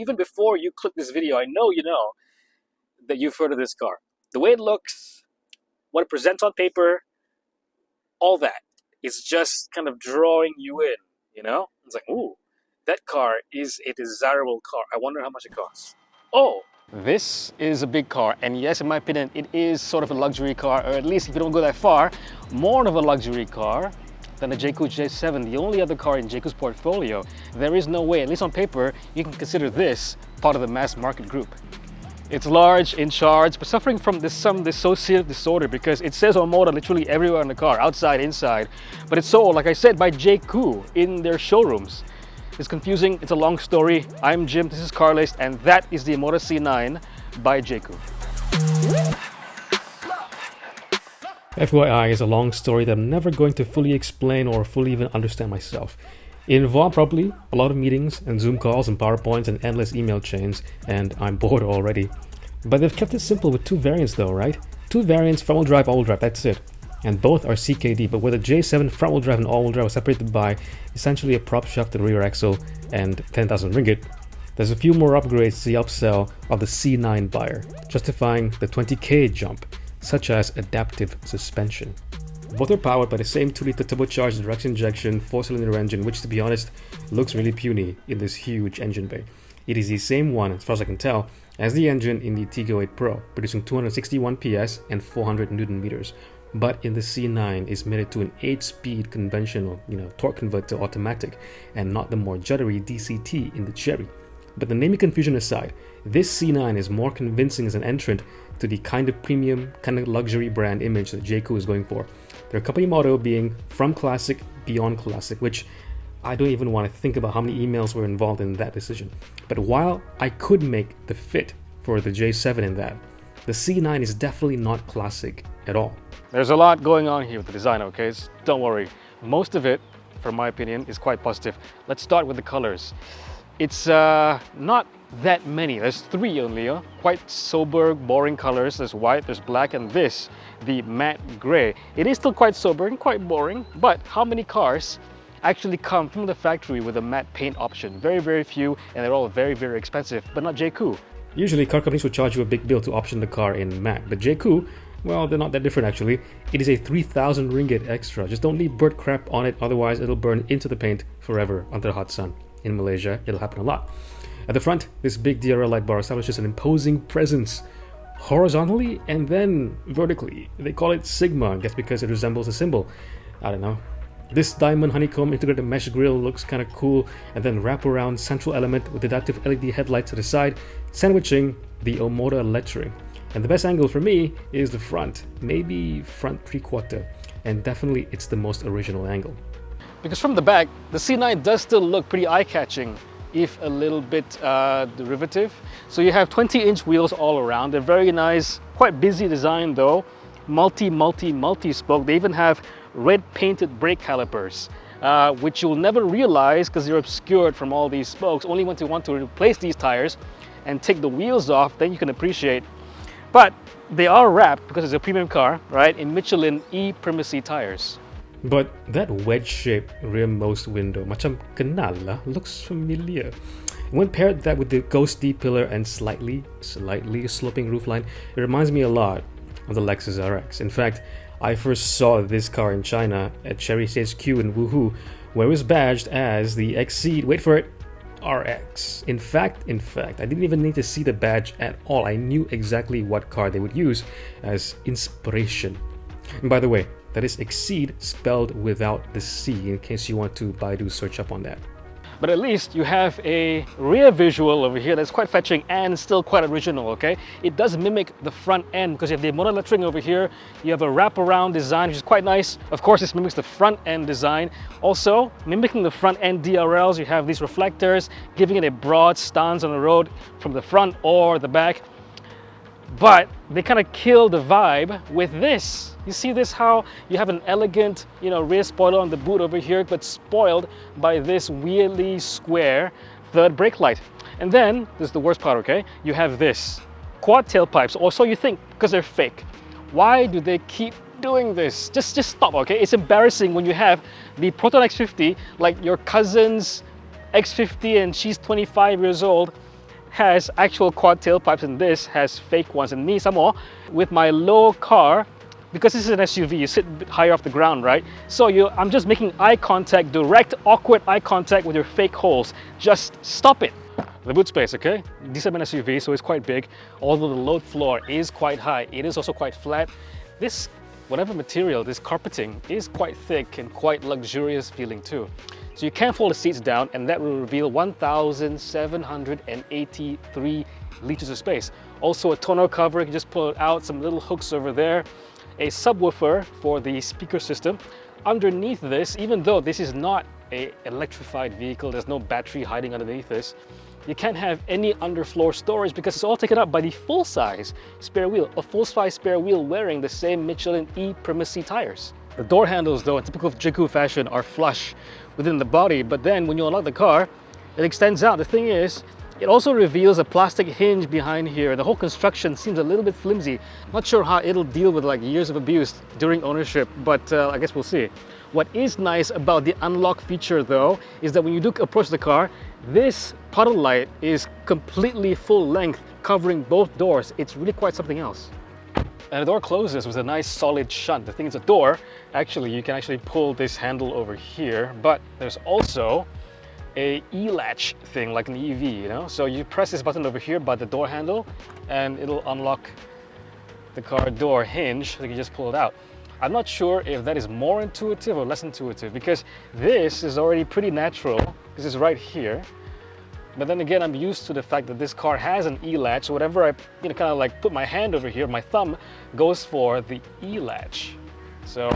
even before you click this video, I know you know that you've heard of this car. The way it looks, what it presents on paper, all that is just kind of drawing you in, you know? It's like, ooh, that car is a desirable car. I wonder how much it costs. Oh, this is a big car, and yes, in my opinion, it is sort of a luxury car, or at least if you don't go that far, more of a luxury car than the Jaecoo J7, the only other car in Jaecoo's portfolio. There is no way, at least on paper, you can consider this part of the mass market group. It's large, in charge, but suffering from some dissociative disorder because it says Omoda literally everywhere in the car, outside, inside. But it's sold, like I said, by Jaecoo in their showrooms. It's confusing, it's a long story. I'm Jim, this is Carlist, and that is the Omoda C9 by Jaecoo. FYI is a long story that I'm never going to fully explain or fully even understand myself. It involved probably a lot of meetings and Zoom calls and PowerPoints and endless email chains, and I'm bored already. But they've kept it simple with two variants though, right? Two variants, front-wheel drive, all-wheel drive, that's it. And both are CKD, but where the J7 front-wheel drive and all-wheel drive are separated by essentially a prop shaft and rear axle and 10,000 ringgit, there's a few more upgrades to the upsell of the C9 buyer, justifying the 20k jump, such as adaptive suspension. Both are powered by the same 2-liter turbocharged direct injection 4-cylinder engine, which to be honest looks really puny in this huge engine bay. It is the same one, as far as I can tell, as the engine in the Tiggo 8 Pro, producing 261 PS and 400 Newton meters. But in the C9 is mated to an 8-speed conventional, torque converter automatic, and not the more juddery DCT in the Chery. But the naming confusion aside, this C9 is more convincing as an entrant to the kind of premium, kind of luxury brand image that Jaecoo is going for. Their company motto being from classic, beyond classic, which I don't even want to think about how many emails were involved in that decision. But while I could make the fit for the J7 in that, the C9 is definitely not classic at all. There's a lot going on here with the design, okay? Don't worry. Most of it, from my opinion, is quite positive. Let's start with the colors. It's not that many. There's 3 only, quite sober, boring colors. There's white, there's black, and this, the matte gray. It is still quite sober and quite boring, but how many cars actually come from the factory with a matte paint option? Very, very few, and they're all very, very expensive, but not Jaecoo. Usually car companies would charge you a big bill to option the car in matte, but Jaecoo, well, they're not that different actually. It is a 3,000 ringgit extra. Just don't leave bird crap on it, otherwise it'll burn into the paint forever under the hot sun. In Malaysia, it'll happen a lot. At the front, this big DRL light bar establishes an imposing presence horizontally and then vertically. They call it Sigma, I guess because it resembles a symbol. I don't know. This diamond honeycomb integrated mesh grille looks kind of cool, and then wrap around central element with adaptive LED headlights to the side, sandwiching the Omoda lettering. And the best angle for me is the front, maybe front 3/4, and definitely it's the most original angle. Because from the back, the C9 does still look pretty eye-catching, if a little bit derivative. So you have 20-inch wheels all around. They're very nice, quite busy design though. Multi-spoke. They even have red painted brake calipers, which you'll never realize because they're obscured from all these spokes. Only when you want to replace these tires and take the wheels off, then you can appreciate. But they are wrapped, because it's a premium car, right, in Michelin E-Primacy tires. But that wedge-shaped rearmost window, macam kenal lah, looks familiar. When paired that with the ghost D-pillar and slightly sloping roofline, it reminds me a lot of the Lexus RX. In fact, I first saw this car in China at Chery's HQ in Wuhu, where it was badged as the Exeed, wait for it, RX. In fact, I didn't even need to see the badge at all. I knew exactly what car they would use as inspiration. And by the way, that is Exeed spelled without the C, in case you want to Baidu search up on that. But at least you have a rear visual over here that's quite fetching and still quite original, okay? It does mimic the front end because you have the Omoda lettering over here. You have a wraparound design, which is quite nice. Of course, this mimics the front end design. Also, mimicking the front end DRLs, you have these reflectors, giving it a broad stance on the road from the front or the back. But they kind of kill the vibe with this. You see this, how you have an elegant, rear spoiler on the boot over here, but spoiled by this weirdly square third brake light. And then, this is the worst part, okay? You have this, quad tailpipes, or so you think, because they're fake. Why do they keep doing this? Just stop, okay? It's embarrassing when you have the Proton X50, like your cousin's X50, and she's 25 years old, has actual quad tailpipes and this has fake ones. And me, some more, with my low car, because this is an SUV, you sit a bit higher off the ground, right? So I'm just making eye contact, direct, awkward eye contact with your fake holes. Just stop it. The boot space, okay? Decent SUV, so it's quite big. Although the load floor is quite high, it is also quite flat. This, whatever material, this carpeting is quite thick and quite luxurious feeling too. So you can fold the seats down and that will reveal 1,783 liters of space. Also a tonneau cover, you can just pull it out, some little hooks over there. A subwoofer for the speaker system. Underneath this, even though this is not an electrified vehicle, there's no battery hiding underneath this, you can't have any underfloor storage because it's all taken up by the full-size spare wheel, a full-size spare wheel wearing the same Michelin E Primacy tires. The door handles, though, in typical Jaecoo fashion, are flush within the body, but then when you unlock the car, it extends out. The thing is, it also reveals a plastic hinge behind here. The whole construction seems a little bit flimsy. Not sure how it'll deal with like years of abuse during ownership, but I guess we'll see. What is nice about the unlock feature though, is that when you do approach the car, this puddle light is completely full length, covering both doors. It's really quite something else. And the door closes with a nice solid shunt. The thing is, a door, actually, you can actually pull this handle over here, but there's also a e-latch thing like an EV, you know? So you press this button over here by the door handle and it'll unlock the car door hinge so you can just pull it out. I'm not sure if that is more intuitive or less intuitive because this is already pretty natural. This is right here. But then again, I'm used to the fact that this car has an e-latch. So whatever I kind of like put my hand over here, my thumb goes for the e-latch. So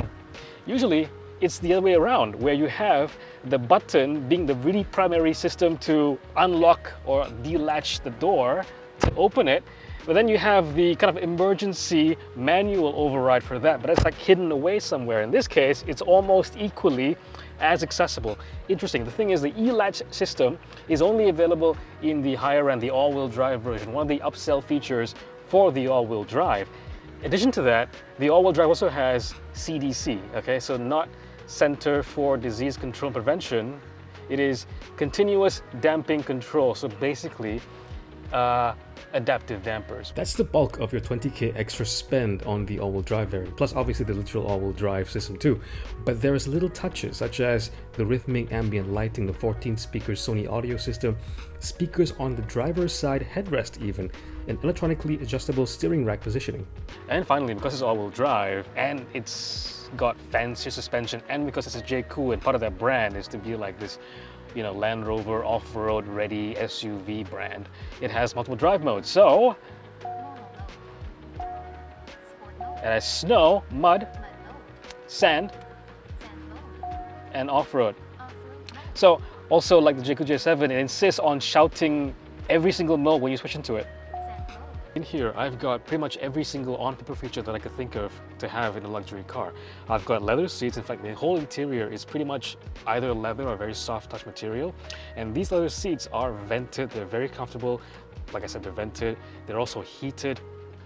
usually it's the other way around, where you have the button being the really primary system to unlock or delatch the door to open it, but then you have the kind of emergency manual override for that, but it's like hidden away somewhere. In this case, it's almost equally as accessible. Interesting, the thing is the e-latch system is only available in the higher end, the all-wheel drive version, one of the upsell features for the all-wheel drive. In addition to that, the all-wheel drive also has CDC, okay, so not Center for Disease Control and Prevention. It is continuous damping control, so basically adaptive dampers. That's the bulk of your 20k extra spend on the all-wheel drive variant, plus obviously the literal all-wheel drive system too. But there is little touches such as the rhythmic ambient lighting, the 14 speakers Sony audio system, speakers on the driver's side headrest even, and electronically adjustable steering rack positioning. And finally, because it's all-wheel drive and it's got fancier suspension, and because it's a Jaecoo and part of their brand is to be like this, you know, Land Rover off-road ready SUV brand, it has multiple drive modes. So it has snow, mud, sand, and off-road. So also like the Jaecoo J7, it insists on shouting every single mode when you switch into it. In here, I've got pretty much every single on-paper feature that I could think of to have in a luxury car. I've got leather seats. In fact, the whole interior is pretty much either leather or very soft touch material. And these leather seats are vented. They're very comfortable. Like I said, they're vented. They're also heated.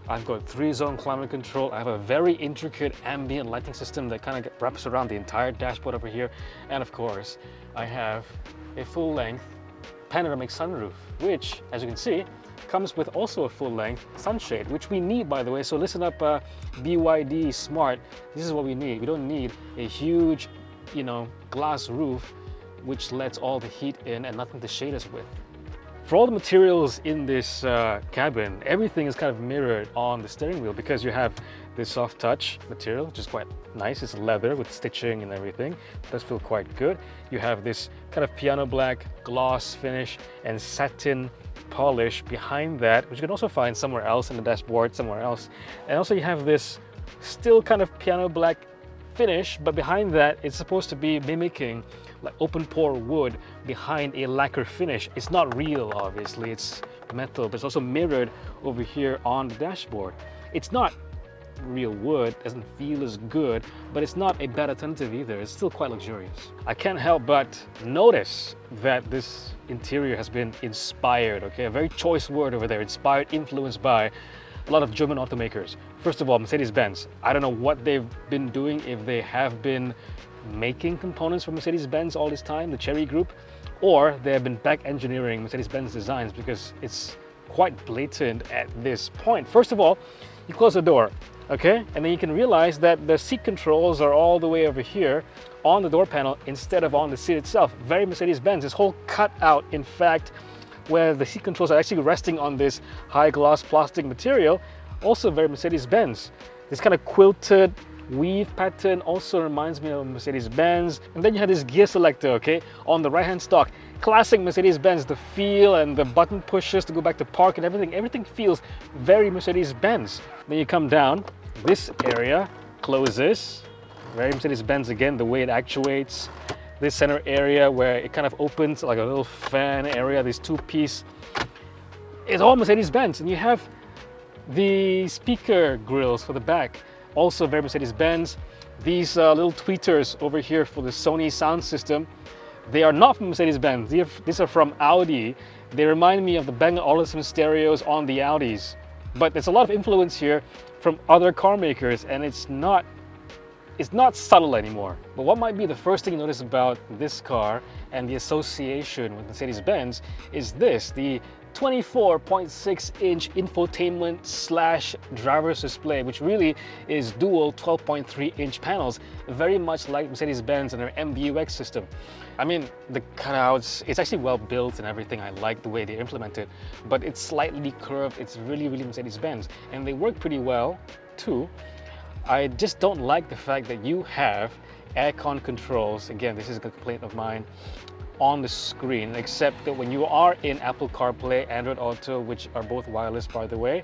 I've got 3-zone climate control. I have a very intricate ambient lighting system that kind of wraps around the entire dashboard over here. And of course, I have a full-length panoramic sunroof, which, as you can see, comes with also a full-length sunshade, which we need, by the way. So listen up, BYD Smart. This is what we need. We don't need a huge, you know, glass roof which lets all the heat in and nothing to shade us with. For all the materials in this cabin, everything is kind of mirrored on the steering wheel because you have this soft touch material, which is quite nice. It's leather with stitching and everything. It does feel quite good. You have this kind of piano black gloss finish and satin polish behind that, which you can also find somewhere else in the dashboard, somewhere else. And also you have this still kind of piano black finish, but behind that it's supposed to be mimicking like open pore wood behind a lacquer finish. It's not real, obviously, it's metal, but it's also mirrored over here on the dashboard. It's not real wood, doesn't feel as good, but it's not a bad alternative either. It's still quite luxurious. I can't help but notice that this interior has been inspired, okay? A very choice word over there, inspired, influenced by a lot of German automakers. First of all, Mercedes-Benz. I don't know what they've been doing, if they have been making components for Mercedes-Benz all this time, the Chery group, or they have been back engineering Mercedes-Benz designs, because it's quite blatant at this point. First of all, you close the door, okay? And then you can realize that the seat controls are all the way over here on the door panel instead of on the seat itself. Very Mercedes-Benz, this whole cutout, in fact, where the seat controls are actually resting on this high gloss plastic material, also very Mercedes-Benz. This kind of quilted weave pattern also reminds me of Mercedes-Benz. And then you have this gear selector, okay, on the right-hand stalk. Classic Mercedes-Benz, the feel and the button pushes to go back to park and everything feels very Mercedes-Benz. Then you come down, this area closes, very Mercedes-Benz again, the way it actuates. This center area where it kind of opens like a little fan area, this two-piece, it's all Mercedes-Benz. And you have the speaker grills for the back, also very Mercedes-Benz. These little tweeters over here for the Sony sound system, they are not from Mercedes-Benz. These are from Audi. They remind me of the Bang & Olufsen stereos on the Audis. But there's a lot of influence here from other car makers, and it's not subtle anymore. But what might be the first thing you notice about this car and the association with Mercedes-Benz is this, the 24.6-inch infotainment slash driver's display, which really is dual 12.3-inch panels, very much like Mercedes-Benz and their MBUX system. I mean, the cutouts, it's actually well built and everything. I like the way they implement it, but it's slightly curved. It's really Mercedes-Benz, and they work pretty well too. I just don't like the fact that you have aircon controls. Again, this is a complaint of mine, on the screen, except that when you are in Apple CarPlay, Android Auto, which are both wireless by the way,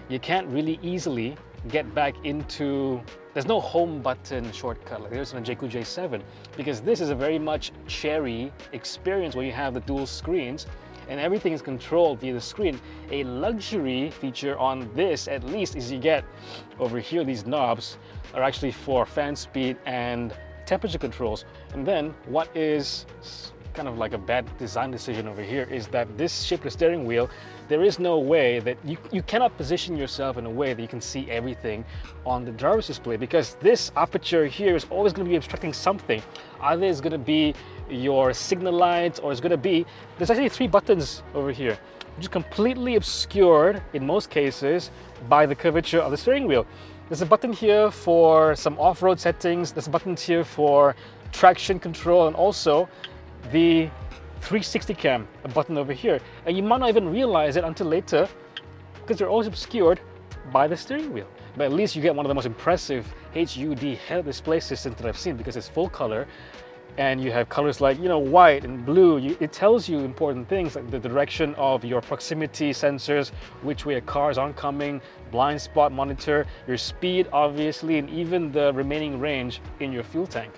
you can't really easily get back into, there's no home button shortcut like there's in a Jaecoo J7, because this is a very much Chery experience where you have the dual screens and everything is controlled via the screen. A luxury feature on this, at least, is you get over here, these knobs are actually for fan speed and temperature controls. And then what is kind of like a bad design decision over here is that this shapeless steering wheel, there is no way that you cannot position yourself in a way that you can see everything on the driver's display, because this aperture here is always going to be obstructing something. Either it's going to be your signal lights, or it's going to be, there's actually 3 buttons over here, which is completely obscured in most cases by the curvature of the steering wheel. There's a button here for some off-road settings, there's buttons here for traction control, and also the 360 cam, a button over here. And you might not even realize it until later, because they're always obscured by the steering wheel. But at least you get one of the most impressive HUD head display systems that I've seen, because it's full color, and you have colors like, you know, white and blue. It tells you important things like the direction of your proximity sensors, which way a car is oncoming, blind spot monitor, your speed obviously, and even the remaining range in your fuel tank.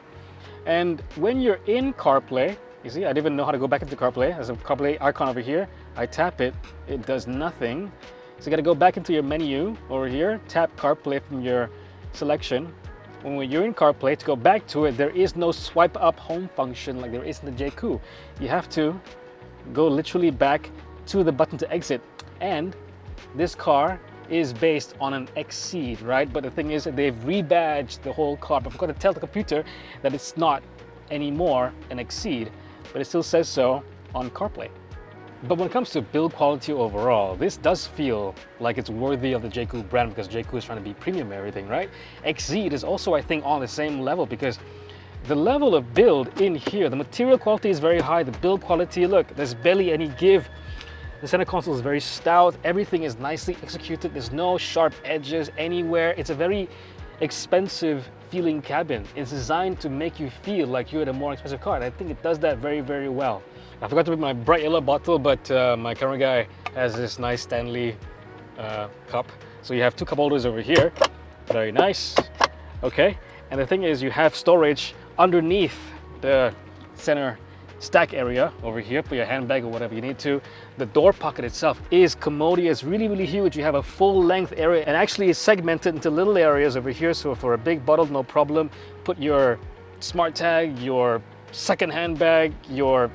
And when you're in CarPlay, you see, I didn't even know how to go back into CarPlay. There's a CarPlay icon over here. I tap it, it does nothing. So you gotta go back into your menu over here, tap CarPlay from your selection. When you're in CarPlay, to go back to it, there is no swipe up home function like there is in the Jaecoo. You have to go literally back to the button to exit. And this car is based on an Exeed, right? But the thing is that they've rebadged the whole car, but I forgot to tell the computer that it's not anymore an Exeed, but it still says so on CarPlay. But when it comes to build quality overall, this does feel like it's worthy of the Jaecoo brand, because Jaecoo is trying to be premium and everything, right? Exeed is also, I think, on the same level, because the level of build in here, the material quality is very high, the build quality, look, there's barely any give. The center console is very stout, everything is nicely executed, there's no sharp edges anywhere. It's a very expensive feeling cabin. It's designed to make you feel like you're in a more expensive car, and I think it does that very well. I forgot to bring my bright yellow bottle, but my camera guy has this nice Stanley cup. So you have 2 cup holders over here, very nice. Okay, and the thing is, you have storage underneath the center stack area over here, put your handbag or whatever you need to. The door pocket itself is commodious, really huge. You have a full length area, and actually it's segmented into little areas over here, so for a big bottle, no problem. Put your smart tag, your second handbag, your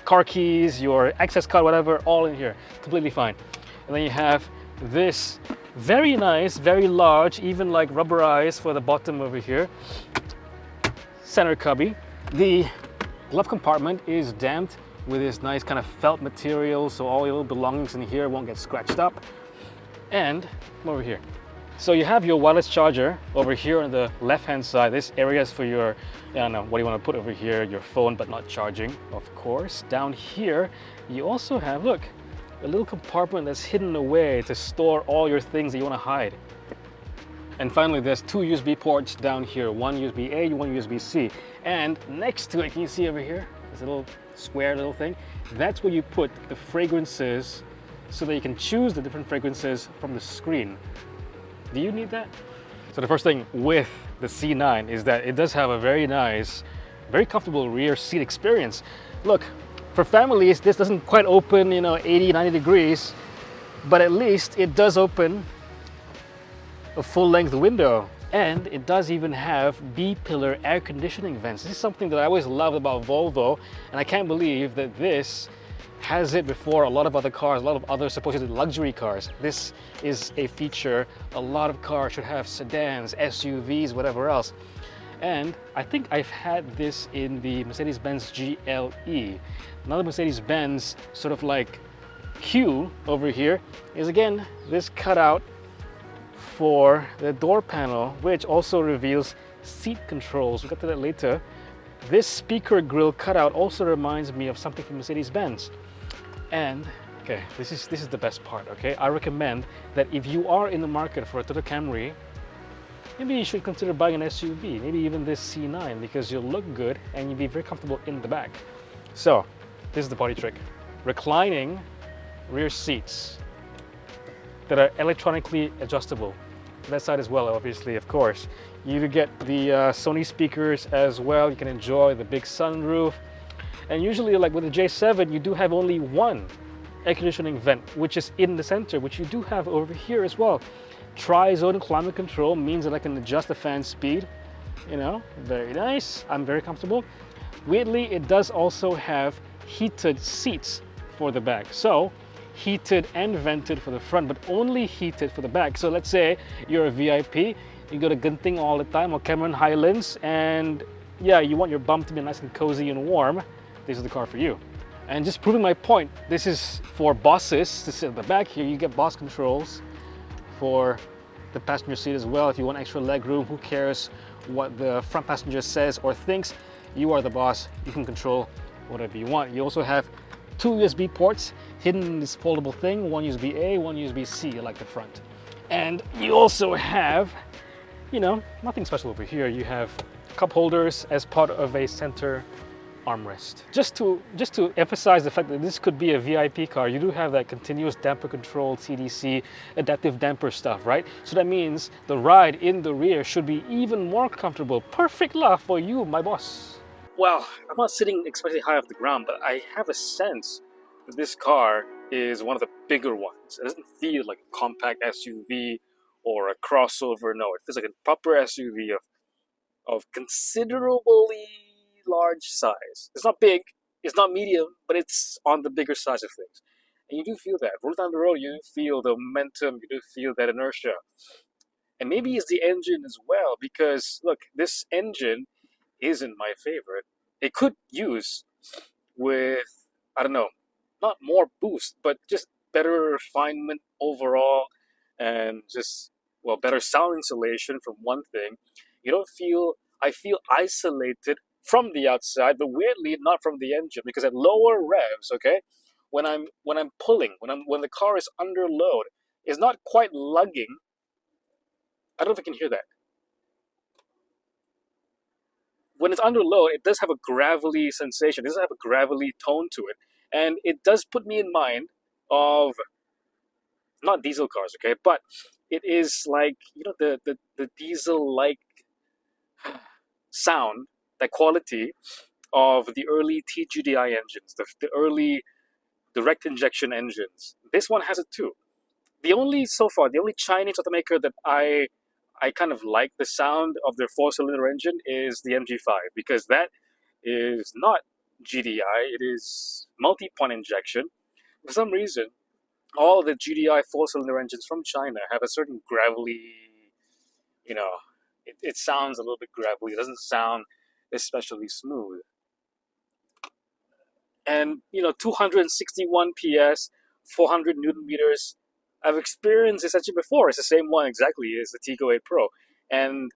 car keys, your access card, whatever, all in here, completely fine. And then you have this very nice, very large, even like rubberized for the bottom over here, center cubby. The glove compartment is damped with this nice kind of felt material, so all your little belongings in here won't get scratched up. And over here. So you have your wireless charger over here on the left-hand side. This area is for your, I don't know, what do you want to put over here? Your phone, but not charging, of course. Down here, you also have, look, a little compartment that's hidden away to store all your things that you want to hide. And finally, there's two USB ports down here, one USB-A, one USB-C. And next to it, can you see over here? There's a little square little thing. That's where you put the fragrances so that you can choose the different fragrances from the screen. Do you need that? So the first thing with the C9 is that it does have a very nice, very comfortable rear seat experience. Look, for families, this doesn't quite open, 80, 90 degrees, but at least it does open a full-length window. And it does even have B-pillar air conditioning vents. This is something that I always loved about Volvo, and I can't believe that this has it before a lot of other cars, a lot of other supposedly luxury cars. This is a feature a lot of cars should have: sedans, SUVs, whatever else. And I think I've had this in the Mercedes-Benz GLE. Another Mercedes-Benz sort of like Q over here is again this cutout for the door panel, which also reveals seat controls. We'll get to that later. This speaker grille cutout also reminds me of something from Mercedes-Benz. And okay, this is the best part. Okay, I recommend that if you are in the market for a Toyota Camry, maybe you should consider buying an SUV, maybe even this C9, because you'll look good and you'll be very comfortable in the back. So this is the party trick: reclining rear seats that are electronically adjustable. That side as well, obviously, of course. You get the Sony speakers as well. You can enjoy the big sunroof. And usually, like with the J7, you do have only one air conditioning vent, which is in the center, which you do have over here as well. Tri-zone climate control means that I can adjust the fan speed. Very nice. I'm very comfortable. Weirdly, it does also have heated seats for the back. So heated and vented for the front, but only heated for the back. So let's say you're a VIP, you go to Genting all the time, or Cameron Highlands, and yeah, you want your bum to be nice and cozy and warm. This is the car for you. And just proving my point, this is for bosses to sit at the back. Here you get boss controls for the passenger seat as well. If you want extra leg room, who cares what the front passenger says or thinks? You are the boss. You can control whatever you want. You also have two USB ports hidden in this foldable thing, one USB-A, one USB-C, like the front. And you also have, nothing special over here. You have cup holders as part of a center armrest. Just to emphasize the fact that this could be a VIP car, you do have that continuous damper control, TDC, adaptive damper stuff, right? So that means the ride in the rear should be even more comfortable. Perfect love for you, my boss. Well, I'm not sitting especially high off the ground, but I have a sense that this car is one of the bigger ones. It doesn't feel like a compact SUV or a crossover. No, it feels like a proper SUV of considerably large size. It's not big, it's not medium, but it's on the bigger size of things. And you do feel that. Rolling down the road, you do feel the momentum, you do feel that inertia. And maybe it's the engine as well, because look, this engine isn't my favorite. It could use with, I don't know, not more boost, but just better refinement overall, and just, well, better sound insulation from one thing. I feel isolated from the outside, but weirdly not from the engine, because at lower revs, okay, when I'm pulling, when the car is under load, it's not quite lugging. I don't know if I can hear that. When it's under load, it does have a gravelly sensation. It does have a gravelly tone to it. And it does put me in mind of, not diesel cars, okay, but it is like, the diesel-like sound, that quality of the early TGDI engines, the early direct injection engines. This one has it too. The only Chinese automaker that I kind of like the sound of their four-cylinder engine is the MG5, because that is not GDI, it is multi-point injection. For some reason, all the GDI four-cylinder engines from China have a certain gravelly, it sounds a little bit gravelly. It doesn't sound especially smooth. And 261 PS, 400 Newton meters. I've experienced this actually before. It's the same one exactly as the Tiggo 8 Pro, and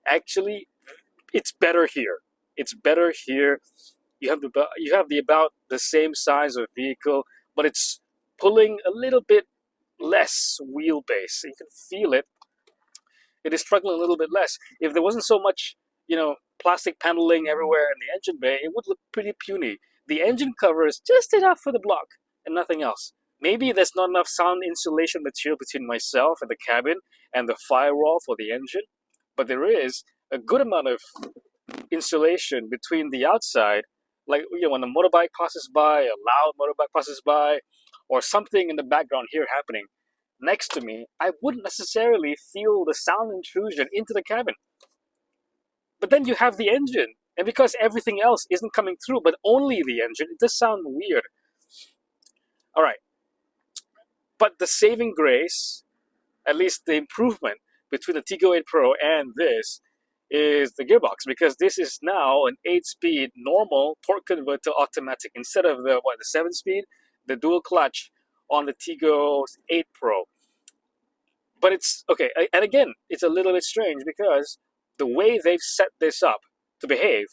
actually, it's better here. It's better here. You have the about the same size of vehicle, but it's pulling a little bit less wheelbase. You can feel it. It is struggling a little bit less. If there wasn't so much, plastic paneling everywhere in the engine bay, it would look pretty puny. The engine covers just enough for the block and nothing else. Maybe there's not enough sound insulation material between myself and the cabin and the firewall for the engine, but there is a good amount of insulation between the outside, like when a motorbike passes by, a loud motorbike passes by, or something in the background here happening next to me, I wouldn't necessarily feel the sound intrusion into the cabin. But then you have the engine, and because everything else isn't coming through, but only the engine, it does sound weird. All right. But the saving grace, at least the improvement between the Tiggo 8 Pro and this, is the gearbox, because this is now an 8-speed normal torque converter automatic instead of the 7-speed, the dual clutch on the Tiggo 8 Pro. But it's okay, and again, it's a little bit strange because the way they've set this up to behave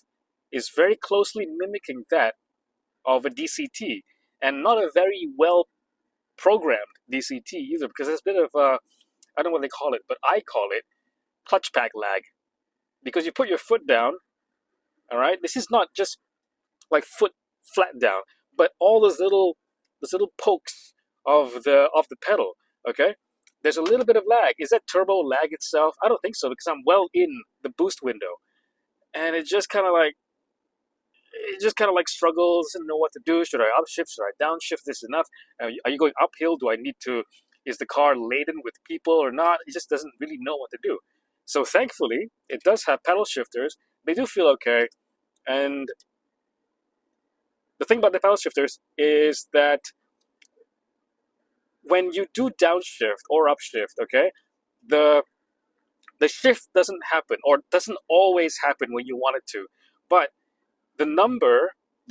is very closely mimicking that of a DCT, and not a very well programmed DCT either, because there's a bit of I don't know what they call it, but I call it clutch pack lag. Because you put your foot down, all right? This is not just like foot flat down, but all those little pokes of the pedal, okay? There's a little bit of lag. Is that turbo lag itself? I don't think so, because I'm well in the boost window. And it just kind of like struggles and know what to do. Should I upshift? Should I downshift? This enough? Are you going uphill? Do I need to? Is the car laden with people or not? It just doesn't really know what to do. So thankfully, it does have pedal shifters. They do feel okay. And the thing about the pedal shifters is that when you do downshift or upshift, okay, the shift doesn't happen, or doesn't always happen when you want it to. But the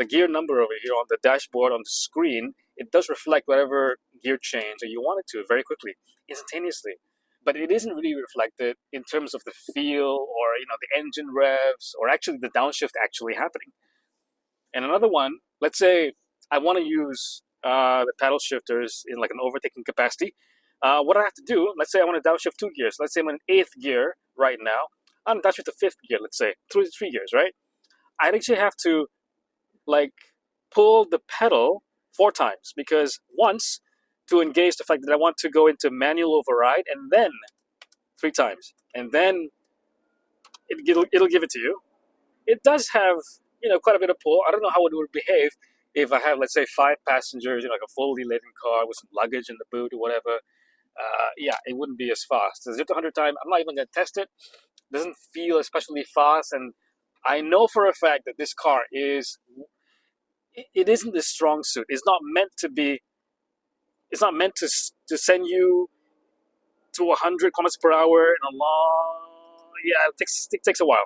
gear number over here on the dashboard, on the screen, it does reflect whatever gear change that you want it to very quickly, instantaneously. But it isn't really reflected in terms of the feel or the engine revs or actually the downshift actually happening. And another one, let's say I want to use the paddle shifters in like an overtaking capacity. What I have to do, let's say I want to downshift 2 gears. Let's say I'm in 8th gear right now. I'm downshift to 5th gear, let's say, 3 gears, right? I'd actually have to pull the pedal 4 times, because once to engage the fact that I want to go into manual override, and then 3 times, and then it'll give it to you. It does have quite a bit of pull. I don't know how it would behave if I have, let's say, 5 passengers, like a fully laden car with some luggage in the boot or whatever. Yeah, it wouldn't be as fast. The 0 to 100 time, I'm not even going to test it. It doesn't feel especially fast, and I know for a fact that this car it isn't the strong suit. It's not meant to be. It's not meant to send you to 100 kilometers per hour in a long. Yeah, it takes a while.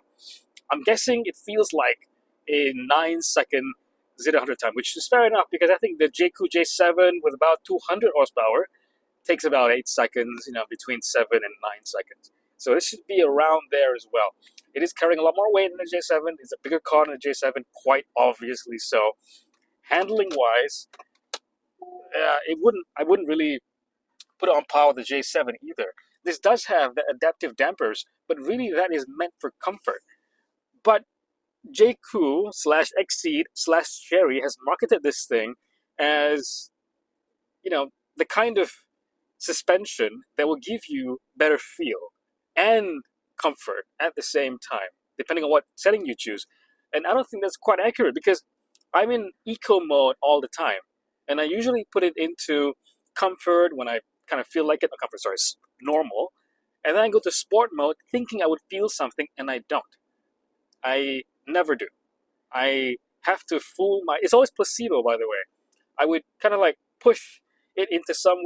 I'm guessing it feels like a 9-second 0 to 100 time, which is fair enough, because I think the Jaecoo J7 with about 200 horsepower takes about 8 seconds, between 7 and 9 seconds. So it should be around there as well. It is carrying a lot more weight than the J7. It's a bigger car than the J7, quite obviously so. Handling-wise, I wouldn't really put it on par with the J7 either. This does have the adaptive dampers, but really that is meant for comfort. But Jaecoo / Exeed / Chery has marketed this thing as, the kind of suspension that will give you better feel and comfort at the same time, depending on what setting you choose. And I don't think that's quite accurate, because I'm in eco mode all the time, and I usually put it into comfort when I kind of feel like it. Normal, and then I go to sport mode thinking I would feel something, and I don't. I never do. I have to fool it's always placebo, by the way. I would kind of push it into some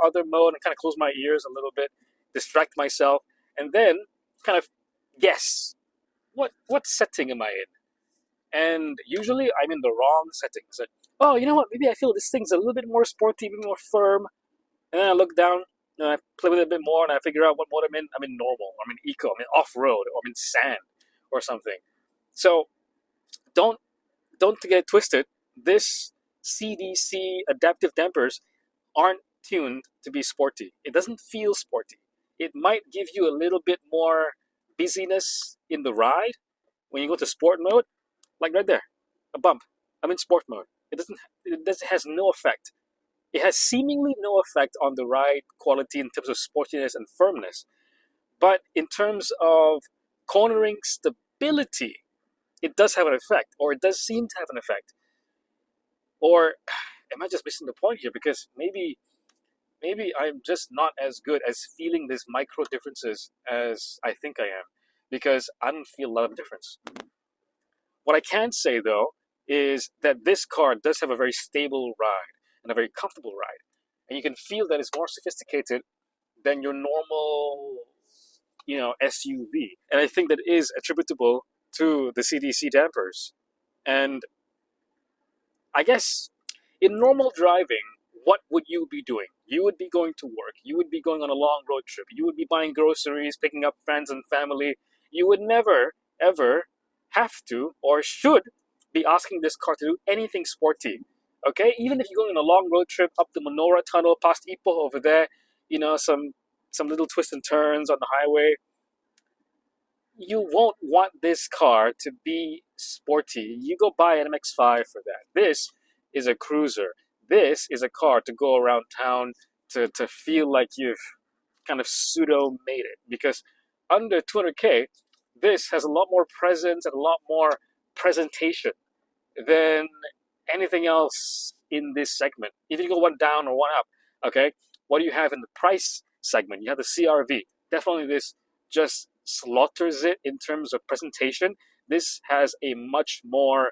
other mode, and kind of close my ears a little bit, distract myself, and then kind of guess what setting am I in. And usually I'm in the wrong settings. Like, oh, you know what? Maybe I feel this thing's a little bit more sporty, a bit more firm. And then I look down and I play with it a bit more and I figure out what mode I'm in. I'm in normal, I'm in eco, I'm in off road, or I'm in sand or something. So don't get it twisted. This CDC adaptive dampers aren't tuned to be sporty. It doesn't feel sporty. It might give you a little bit more busyness in the ride when you go to sport mode, like right there, a bump. I'm in sport mode. It has no effect. It has seemingly no effect on the ride quality in terms of sportiness and firmness. But in terms of cornering stability, it does have an effect, or it does seem to have an effect. Or am I just missing the point here? Because maybe I'm just not as good as feeling these micro differences as I think I am, because I don't feel a lot of difference. What I can say, though, is that this car does have a very stable ride and a very comfortable ride. And you can feel that it's more sophisticated than your normal, SUV. And I think that is attributable to the CDC dampers. And I guess in normal driving, what would you be doing? You would be going to work. You would be going on a long road trip. You would be buying groceries, picking up friends and family. You would never, ever have to or should be asking this car to do anything sporty. Okay? Even if you're going on a long road trip up the Monora Tunnel, past Ipoh over there, some little twists and turns on the highway, you won't want this car to be sporty. You go buy an MX-5 for that. This is a cruiser. This is a car to go around town to feel like you've kind of pseudo made it. Because under 200K, this has a lot more presence and a lot more presentation than anything else in this segment. If you go one down or one up, okay, what do you have in the price segment? You have the CRV. Definitely this just slaughters it in terms of presentation. This has a much more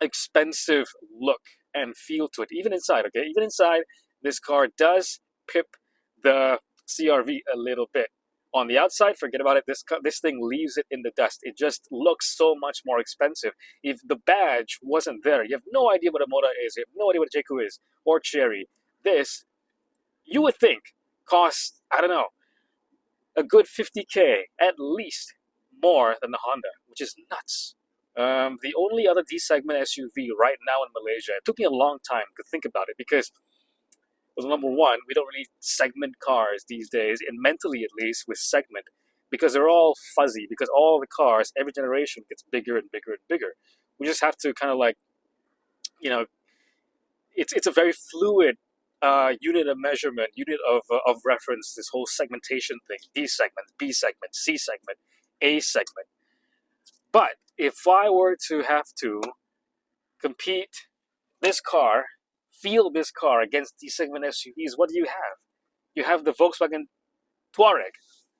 expensive look and feel to it, even inside, okay? Even inside, this car does pip the CRV a little bit. On the outside, forget about it. This thing leaves it in the dust. It just looks so much more expensive. If the badge wasn't there, you have no idea what a Omoda is. You have no idea what a Jaecoo is or Chery. This, you would think, costs, I don't know, a good 50K at least more than the Honda, which is nuts. The only other D-segment SUV right now in Malaysia, it took me a long time to think about it because, well, number one, we don't really segment cars these days, and mentally at least with segment, because they're all fuzzy, because all the cars, every generation gets bigger and bigger and bigger. We just have to kind of like, it's a very fluid unit of measurement, unit of reference, this whole segmentation thing, D segment, B segment, C segment, A segment. But if I were to have to compete this car, feel this car against D segment SUVs, what do you have? You have the Volkswagen Touareg,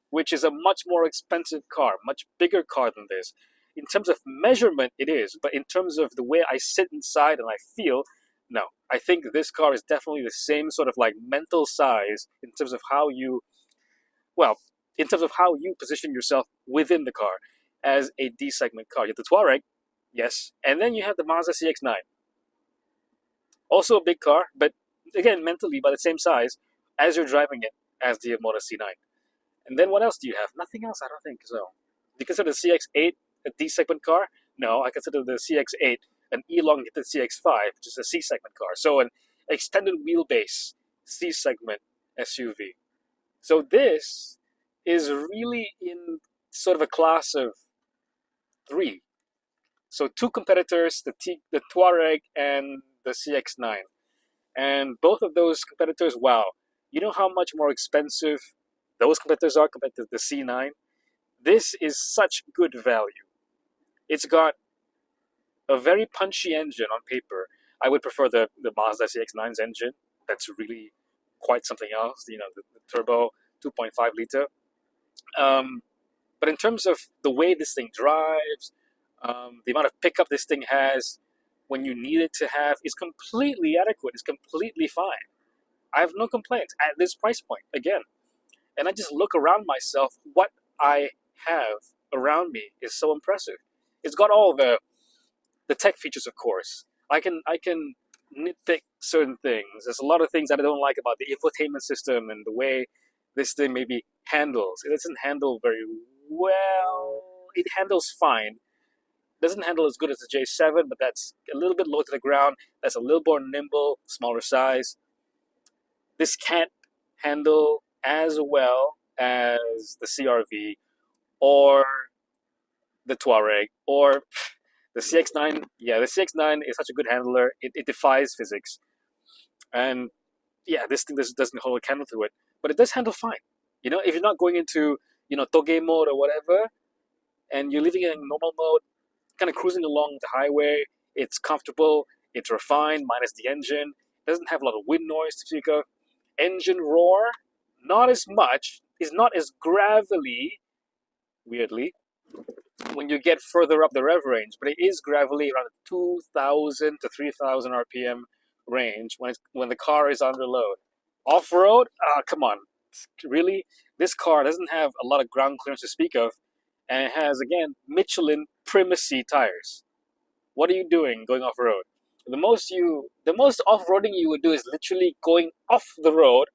which is a much more expensive car, much bigger car than this. In terms of measurement, it is, but in terms of the way I sit inside and I feel, no. I think this car is definitely the same sort of like mental size in terms of how you, in terms of how you position yourself within the car as a D segment car. You have the Touareg, yes, and then you have the Mazda CX-9. Also a big car, but again, mentally by the same size as you're driving it as the Omoda C9. And then what else do you have? Nothing else, I don't think so. Do you consider the CX-8 a D-segment car? No, I consider the CX-8 an elongated CX-5, which is a C-segment car. So an extended wheelbase C-segment SUV. So this is really in sort of a class of three. So two competitors, the Touareg and the CX-9. And both of those competitors, wow, you know how much more expensive those competitors are compared to the C9? This is such good value. It's got a very punchy engine on paper. I would prefer the Mazda CX-9's engine. That's really quite something else, the turbo 2.5 liter. But in terms of the way this thing drives, the amount of pickup this thing has when you need it to have is completely adequate. It's completely fine. I have no complaints at this price point, again. And I just look around myself, what I have around me is so impressive. It's got all the the tech features, of course. I can nitpick certain things. There's a lot of things that I don't like about the infotainment system and the way this thing maybe handles. It doesn't handle very well. It handles fine. It doesn't handle as good as the J7, but that's a little bit low to the ground. That's a little more nimble, smaller size. This can't handle as well as the CRV or the Touareg or the CX-9. Yeah, the CX-9 is such a good handler. It defies physics. And yeah, this thing doesn't hold a candle to it, but it does handle fine. You know, if you're not going into, toge mode or whatever, and you're leaving it in normal mode, kind of cruising along the highway, it's comfortable, it's refined, minus the engine. It doesn't have a lot of wind noise to speak of. Engine roar, not as much, is not as gravelly, weirdly, when you get further up the rev range, but it is gravelly around 2,000 to 3,000 RPM range when the car is under load. Off-road? Come on. Really? This car doesn't have a lot of ground clearance to speak of, and it has, again, Michelin Primacy tires. What are you doing going off-road? The most off-roading you would do is literally going off the road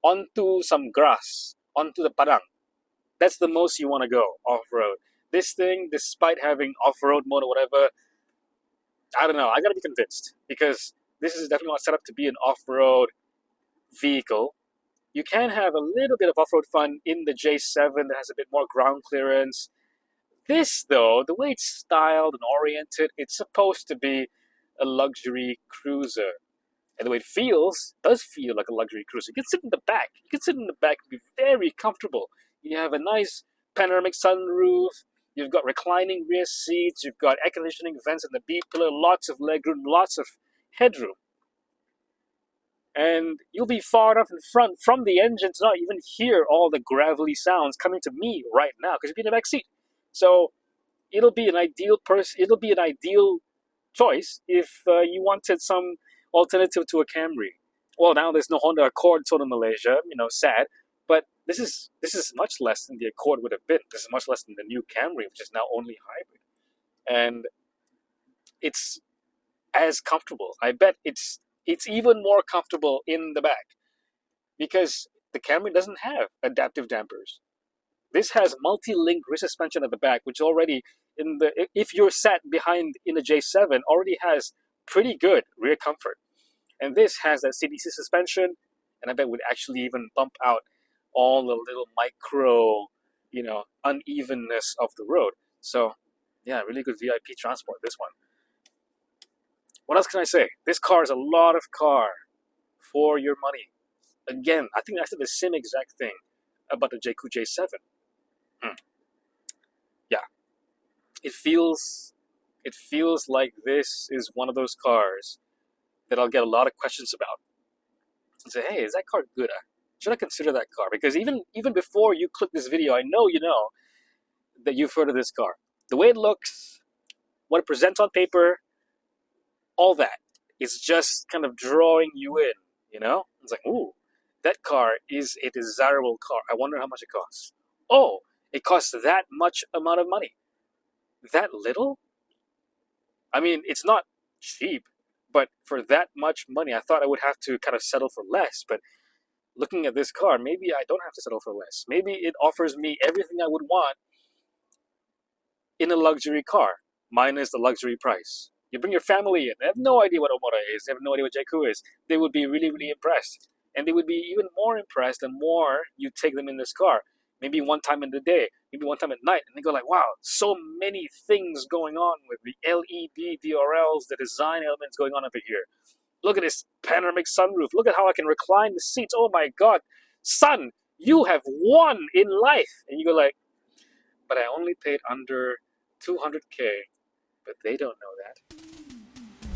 onto some grass, onto the padang. That's the most you want to go off-road. This thing, despite having off-road mode or whatever, I don't know. I gotta be convinced, because this is definitely not set up to be an off-road vehicle. You can have a little bit of off-road fun in the J7 that has a bit more ground clearance. This, though, the way it's styled and oriented, it's supposed to be a luxury cruiser. And the way it does feel like a luxury cruiser. You can sit in the back. You can sit in the back and be very comfortable. You have a nice panoramic sunroof. You've got reclining rear seats. You've got air conditioning vents in the B pillar. Lots of legroom, lots of headroom. And you'll be far enough in front from the engine to not even hear all the gravelly sounds coming to me right now, because you'll be in the back seat. So it'll be an ideal choice if you wanted some alternative to a Camry. Well, now there's no Honda Accord sold in Malaysia, sad. But this is much less than the Accord would have been. This is much less than the new Camry, which is now only hybrid. And it's as comfortable. I bet it's even more comfortable in the back, because the Camry doesn't have adaptive dampers. This has multi-link rear suspension at the back, which already, if you're sat behind in the J7, already has pretty good rear comfort. And this has that CDC suspension, and I bet would actually even bump out all the little micro, unevenness of the road. So, yeah, really good VIP transport, this one. What else can I say? This car is a lot of car for your money. Again, I think I said the same exact thing about the Jaecoo J7. Yeah. It feels like this is one of those cars that I'll get a lot of questions about. And say, hey, is that car good? Should I consider that car? Because even before you click this video, I know you know that you've heard of this car. The way it looks, what it presents on paper, all that is just kind of drawing you in, It's like, ooh, that car is a desirable car. I wonder how much it costs. Oh, it costs that much amount of money. That little? I mean, it's not cheap, but for that much money, I thought I would have to kind of settle for less. But looking at this car, maybe I don't have to settle for less. Maybe it offers me everything I would want in a luxury car, minus the luxury price. You bring your family in. They have no idea what Omoda is. They have no idea what Jaecoo is. They would be really, really impressed. And they would be even more impressed the more you take them in this car. Maybe one time in the day, maybe one time at night. And they go like, wow, so many things going on with the LED DRLs, the design elements going on over here. Look at this panoramic sunroof. Look at how I can recline the seats. Oh my God, son, you have won in life. And you go like, but I only paid under 200K. But they don't know that.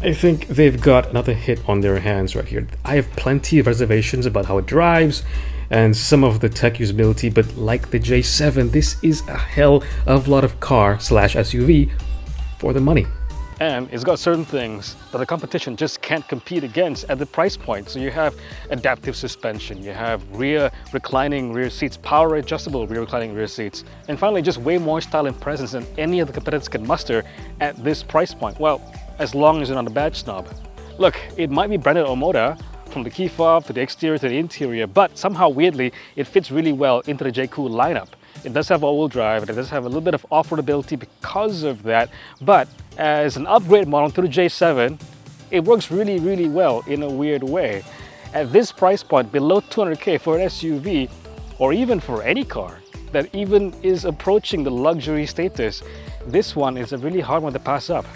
I think they've got another hit on their hands right here. I have plenty of reservations about how it drives and some of the tech usability, but like the J7, this is a hell of a lot of car/SUV for the money. And it's got certain things that the competition just can't compete against at the price point. So you have adaptive suspension, you have rear reclining rear seats, power adjustable rear reclining rear seats, and finally just way more style and presence than any of the competitors can muster at this price point. Well, as long as you're not a badge snob. Look, it might be branded Omoda, from the key fob to the exterior to the interior, but somehow weirdly it fits really well into the Jaecoo lineup. It does have all-wheel drive, and it does have a little bit of off-road ability because of that, but as an upgrade model to the J7, it works really, really well in a weird way. At this price point, below 200k for an SUV, or even for any car that even is approaching the luxury status, this one is a really hard one to pass up.